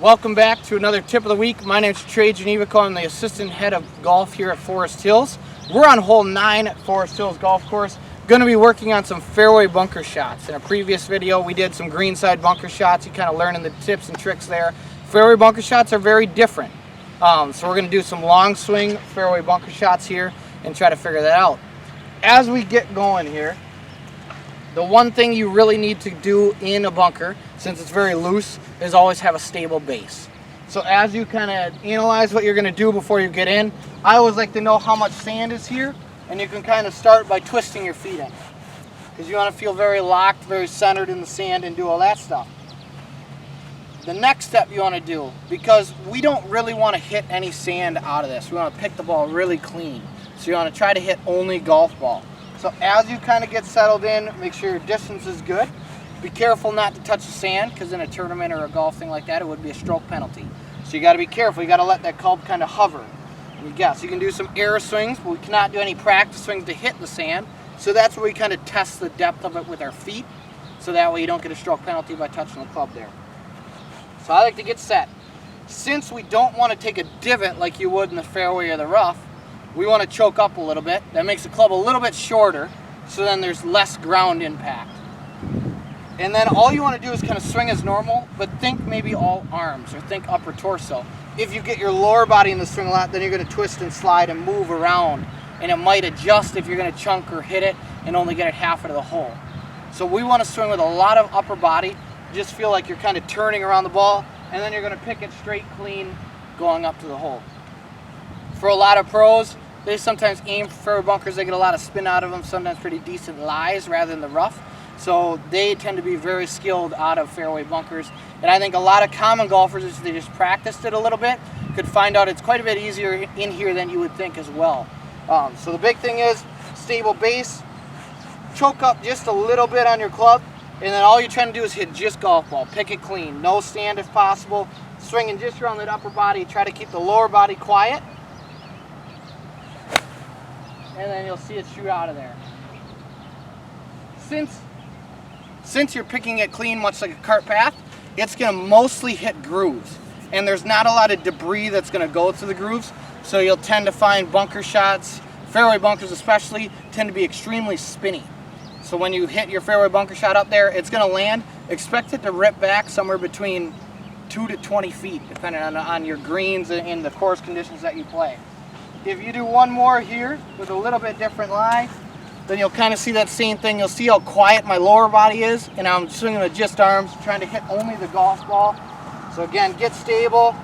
Welcome back to another tip of the week. My name is Trey Gnewikow. I'm the assistant head of golf here at Forest Hills. We're on hole 9 at Forest Hills Golf Course. Going to be working on some fairway bunker shots. In a previous video, we did some greenside bunker shots. You kind of learning the tips and tricks there. Fairway bunker shots are very different. So we're going to do some long swing fairway bunker shots here and try to figure that out. As we get going here, the one thing you really need to do in a bunker, since it's very loose, is always have a stable base. So as you kind of analyze what you're going to do before you get in, I always like to know how much sand is here, and you can kind of start by twisting your feet in. Because you want to feel very locked, very centered in the sand and do all that stuff. The next step you want to do, because we don't really want to hit any sand out of this, we want to pick the ball really clean. So you want to try to hit only golf ball. So as you kind of get settled in, make sure your distance is good. Be careful not to touch the sand, because in a tournament or a golf thing like that, it would be a stroke penalty. So you got to be careful. You got to let that club kind of hover. And you can do some air swings, but we cannot do any practice swings to hit the sand. So that's where we kind of test the depth of it with our feet. So that way you don't get a stroke penalty by touching the club there. So I like to get set. Since we don't want to take a divot like you would in the fairway or the rough, we want to choke up a little bit. That makes the club a little bit shorter, so then there's less ground impact. And then all you want to do is kind of swing as normal, but think maybe all arms or think upper torso. If you get your lower body in the swing a lot, then you're going to twist and slide and move around, and it might adjust if you're going to chunk or hit it and only get it half into the hole. So we want to swing with a lot of upper body. Just feel like you're kind of turning around the ball, and then you're going to pick it straight clean going up to the hole. For a lot of pros, they sometimes aim for fairway bunkers. They get a lot of spin out of them, sometimes pretty decent lies rather than the rough. So they tend to be very skilled out of fairway bunkers. And I think a lot of common golfers, if they just practiced it a little bit, could find out it's quite a bit easier in here than you would think as well. So the big thing is stable base, choke up just a little bit on your club, and then all you're trying to do is hit just golf ball. Pick it clean, no stand if possible, swinging just around that upper body. Try to keep the lower body quiet, and then you'll see it shoot out of there. Since you're picking it clean, much like a cart path, it's going to mostly hit grooves. And there's not a lot of debris that's going to go through the grooves, so you'll tend to find bunker shots, fairway bunkers especially, tend to be extremely spinny. So when you hit your fairway bunker shot up there, it's going to land. Expect it to rip back somewhere between 2 to 20 feet, depending on your greens and the course conditions that you play. If you do one more here with a little bit different lie, then you'll kind of see that same thing. You'll see how quiet my lower body is, and I'm swinging with just arms, trying to hit only the golf ball. So again, get stable,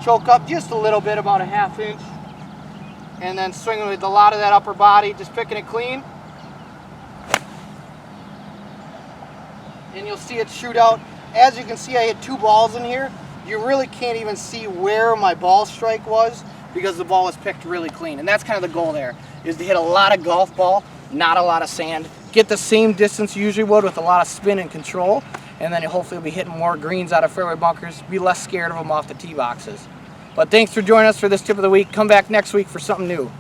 choke up just a little bit, about a ½ inch, and then swinging with a lot of that upper body, just picking it clean. And you'll see it shoot out. As you can see, I hit 2 balls in here. You really can't even see where my ball strike was, because the ball was picked really clean. And that's kind of the goal there, is to hit a lot of golf ball, not a lot of sand. Get the same distance you usually would with a lot of spin and control, and then you'll hopefully be hitting more greens out of fairway bunkers. Be less scared of them off the tee boxes. But thanks for joining us for this tip of the week. Come back next week for something new.